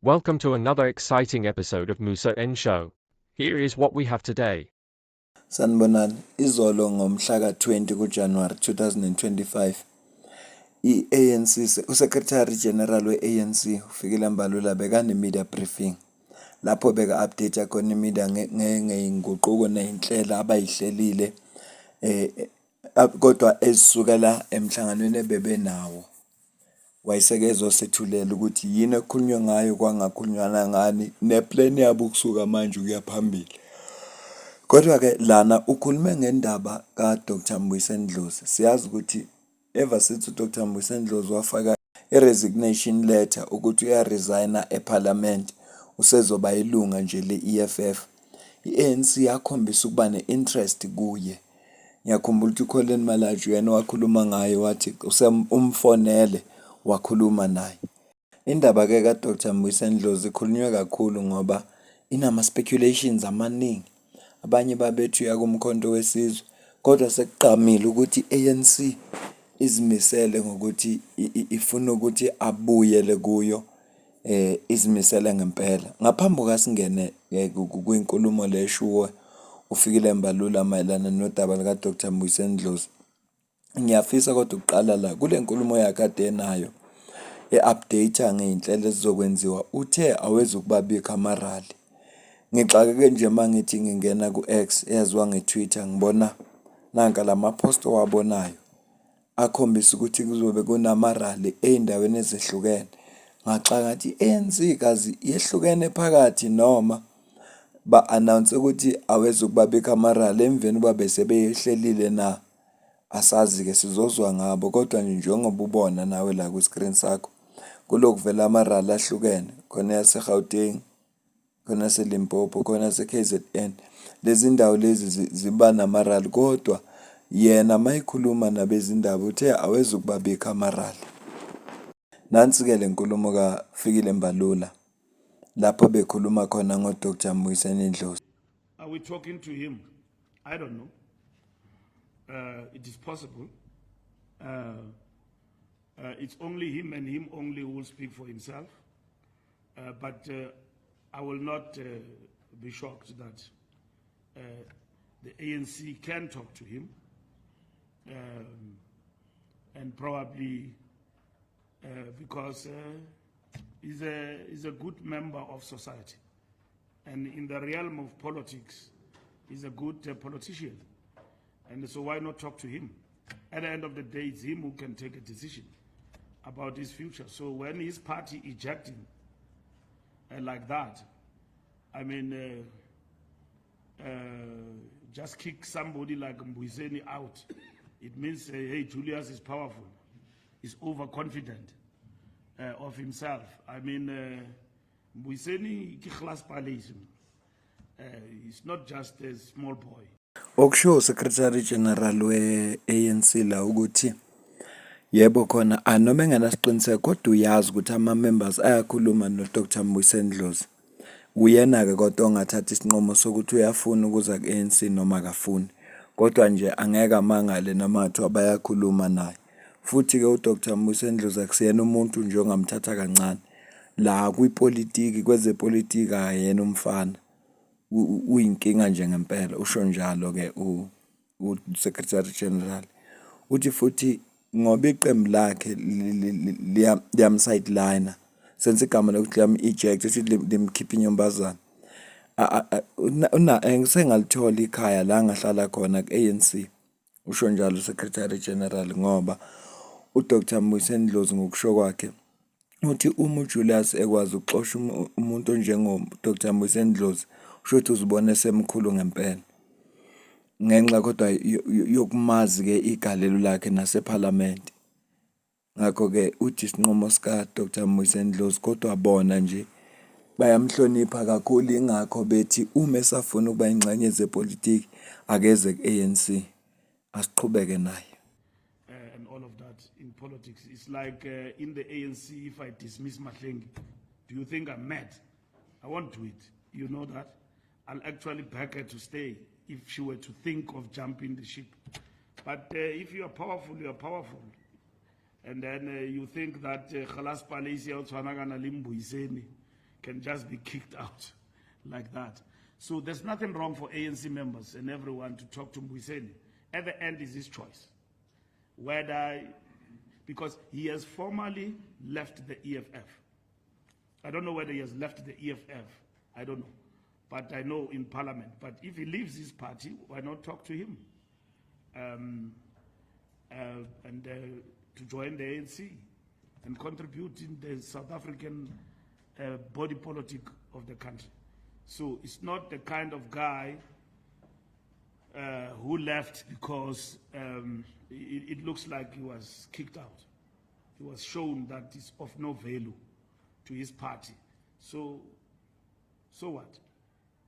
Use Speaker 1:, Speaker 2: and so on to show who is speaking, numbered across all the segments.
Speaker 1: Welcome to another exciting episode of Musa N Show. Here is what we have today.
Speaker 2: Sanibonani, izolo ngomhla ka-20 kuJanuwari 2025, i-ANC uSecretary General we-ANC uFikile Mbalula bekane-media briefing lapho beka-update khona i-media ngey'nguquko ney'nhlelo abayihlelile kodwa ezisukela emhlanganweni ebebenawo. Wayeseke ezosethulela ukuthi yini ekukhulunywe ngayo kwangakhulunywana ngani neplan yabo ukusuka manje ukuya phambili. Kodwa-ke lana ukhulume ngendaba ka-Dr. Mbuyiseni Ndlozi. Siyazi ukuthi ever since uDr. Mbuyiseni Ndlozi wafaka i-resignation letter ukuthi uyaresigna eParliament, usezoba ilunga nje le-EFF, i-ANC yakhombisa ukuba ne-interest kuye. Ngiyakhumbula ukuthi uColin Malaju yena wakhuluma ngayo wathi umfonele wakhuluma naye. Indaba-ke ka-Dr. Mbuyiseni Ndlozi ikhulunywe kakhulu ngoba inama-speculations amaningi. Abanye babethi uya kumkhonto wesizwe, kodwa sekuqamile ukuthi i-ANC izimisele ngokuthi ifuna ukuthi abuyele kuyo, izimisele ngempela. Ngaphambi kwasingene kwinkulumo leshuwo uFikile Mbalula mayelana nodaba lika-Dr. Mbuyiseni Ndlozi, ngiyafisa kodwa ukuqala la kule nkulumo yakade nayo e-update ngey'nhlelo ezizokwenziwa, uthe awezukubabika amarali. Ngixakeke nje mangithi ngingena ku-X eyaziwa nge-Twitter ngibona nanka lama-post owabonayo akhombisa ukuthi kuzobe kunamarali ey'ndaweni ezehlukene. Ngaxaka ngathi i-ANC kazi yehlukene phakathi noma ba-announce ukuthi awezukubabika amarali emveni babe sebeyehlelile na. Asazi-ke sizozwa ngabo, kodwa nje njengoba ubona nawe la ku-screen sakho kulokuvela amarali ahlukene, khona yase-Gauteng, khona se-Limpopo, khona se-KZN. Lezi ndawo lezi ziba namarali, kodwa yena mayikhuluma nabezindaba uthe awezukubabika amarali. Nansi-ke le nkulumo kaFikile Mbalula lapho bekhuluma khona ngo-Dr. Mbuyiseni Ndlozi.
Speaker 3: Are we talking to him? I don't know. It is possible. It's only him and him only who will speak for himself. But I will not be shocked that the ANC can talk to him and probably because he's a good member of society, and in the realm of politics he's a good politician, and so why not talk to him? At the end of the day, it's him who can take a decision about his future. So when his party eject him like that, I mean, just kick somebody like Mbuyiseni out. It means, hey, Julius is powerful. He's overconfident of himself. I mean, Mbuyiseni he's not just a small boy.
Speaker 2: Okusho Secretary General we-ANC la ukuthi yebo khona noma engenasiqiniseko kodwa uyazi ukuthi ama-members ayakhuluma no-Dr. Mbuyiseni Ndlozi. Uyena-ke kodwa ongathatha isinqumo sokuthi uyafuna ukuza ku-ANC noma akafuni, kodwa nje angeke amangale noma ngathiwa bayakhuluma naye. Futhi-ke uDr. Mbuyiseni Ndlozi akusiyena umuntu nje ongamthatha kancane la kwipolitiki, kwezepolitiki ayena umfana, uyinkinga nje ngempela. Usho njalo-ke u-Secretary General uthi futhi ngoba iqembu lakhe liyamsideline, senze igama lokuthi liyam-eject, ukuthi limkhiphe inyumbazana. Sengalithola ikhaya la ngahlala khona ku-ANC. Usho njalo uSecretary General ngoba uDr. Mbuyiseni Ndlozi ngokusho kwakhe uthi uma uJulius ekwazi ukuxosha umuntu onjengo-Dr. Mbuyiseni Ndlozi, usho ukuthi uzibona esemkhulu ngempela ngenxa kodwa yokumazi-ke igalelo lakhe naseParliament. Ngakho-ke uthi isinqumo sika-Dr. Mbuyiseni Ndlozi, kodwa bona nje bayamhlonipha kakhulu, ingakho bethi uma esafuna ukuba ingxenye zepolitiki akeze ku-ANC, asiqhubeke naye.
Speaker 3: And all of that in politics. It's like in the ANC, if I dismiss Mahlengi, do you think I'm mad? I won't do it. You know that? I'll actually back her to stay if she were to think of jumping the ship. But if you are powerful, you are powerful. And then you think that Khalas Palesi can just be kicked out like that. So there's nothing wrong for ANC members and everyone to talk to Mbuyiseni. At the end is his choice. Because he has formally left the EFF. I don't know whether he has left the EFF. I don't know. But I know in Parliament. But if he leaves his party, why not talk to him? To join the ANC and contribute in the South African body politic of the country. So it's not the kind of guy who left because it looks like he was kicked out. He was shown that it's of no value to his party. So what?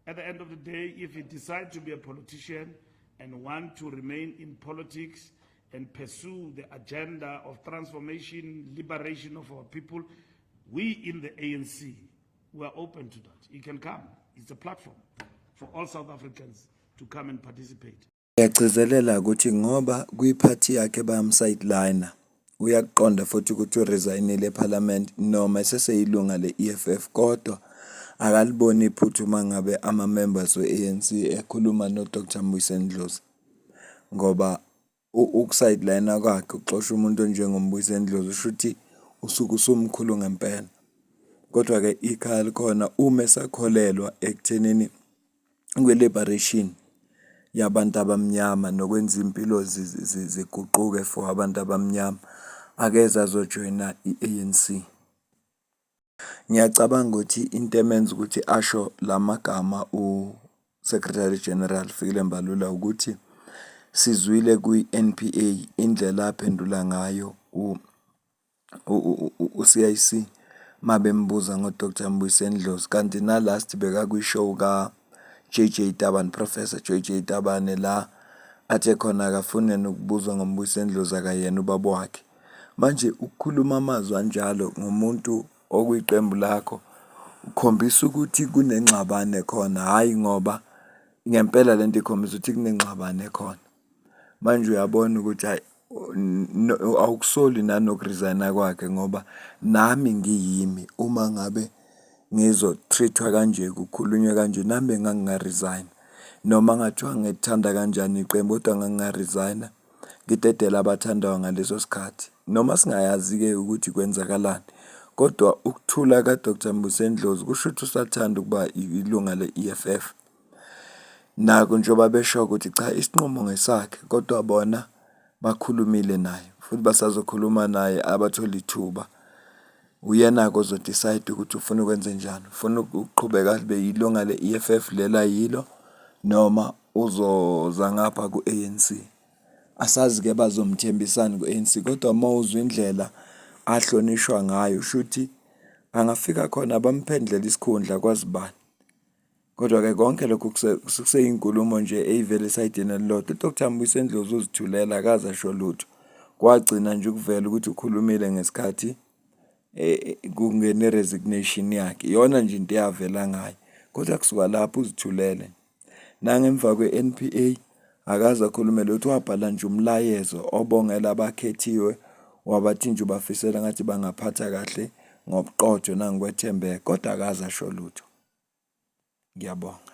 Speaker 3: At the end of the day, if he decides to be a politician and want to remain in politics and pursue the agenda of transformation, liberation of our people, we in the ANC, we are open to that. He can come. It's a platform for all South Africans to come and participate.
Speaker 2: Ngiyagcizelela ukuthi ngoba kuyiphathi yakhe bayamsideline uyakuqonda futhi ukuthi uresignile eParliament noma eseseyilunga le-EFF kodwa akaliboni iphutha uma ngabe ama-members we-ANC ekhuluma no-Dr. Mbuyiseni Dlozi ngoba ukusideline kwakhe uxosha umuntu onjengoMbuyiseni Dlozi usho ukuthi usuke usumkhulu ngempela. Kodwa-ke ikhaya likhona uma esakholelwa ekuthenini kwe-liberation yabantu abamnyama nokwenza impilo ziguquke for abantu abamnyama akeze azojoyina i-ANC. Ngiyacabanga ukuthi into emenza ukuthi asho lamagama uSecretary General Fikile Mbalula ukuthi sizwile kwi-NPA indlela aphendula ngayo uCIC mabembuza ngoDr. Mbuyiseni Dlozi kanti nalast bekakwishow ka JJ Tabane, Professor JJ Tabane la athe khona akafune nokubuzwa ngoMbuyiseni Dlozi akayena ubaba wakhe. Manje ukukhuluma amazwi anjalo ngomuntu okuyiqembu lakho ukhombisa ukuthi kunengxabano khona, hayi ngoba ngempela lento ikhombisa ukuthi kunengxabano khona. Manje uyabona ukuthi hayi awukusoli nanokuresigna kwakhe ngoba nami ngiyimi uma ngabe ngizotreatwa kanje kukhulunywe kanje nami ngangingaresign noma ngathiwa ngithanda kanjani iqembu kodwa ngangingaresigna ngidedela abathandayo ngaleso sikhathi noma singayazi-ke ukuthi kwenzakalani kodwa ukuthula kaDr. Mbuyiseni Dlozi kusho ukuthi usathanda ukuba ilunga le-EFF. Nako njengoba besho ukuthi cha isinqumo ngesakhe kodwa bona bakhulumile naye futhi basazokhuluma naye abathola ithuba. Uyena-ke ozodecide ukuthi ufuna ukwenza njani, ufuna ukuqhubeka libe yilunga le-EFF lela yilo noma uzoza ngapha ku-ANC. Asazi-ke bazomthembisani ku-ANC kodwa uma uzwa indlela ahlonishwa ngayo shuthi angafika khona bamphendlela isikhundla kwazibani. Kodwa-ke konke lokhu kusey'inkulumo nje ey'vele esayidini elilodwa. uDr. Mbuyiseni Dlozi uzithulela akaze asho lutho. Kwagcina nje ukuvela ukuthi ukhulumile ngesikhathi kungene resignation yakhe. Iyona nje into eyavela ngayo. Kodwa kusuka lapho uzithulele. Nangemva kwe-NPA akaze akhulume lutho wabhala nje umlayezo obongela abakhethiwe wabathi nje ubafisela ngathi bangaphatha kahle ngobuqotho nangokwethembeka kodwa akaze asho lutho. Ngiyabonga.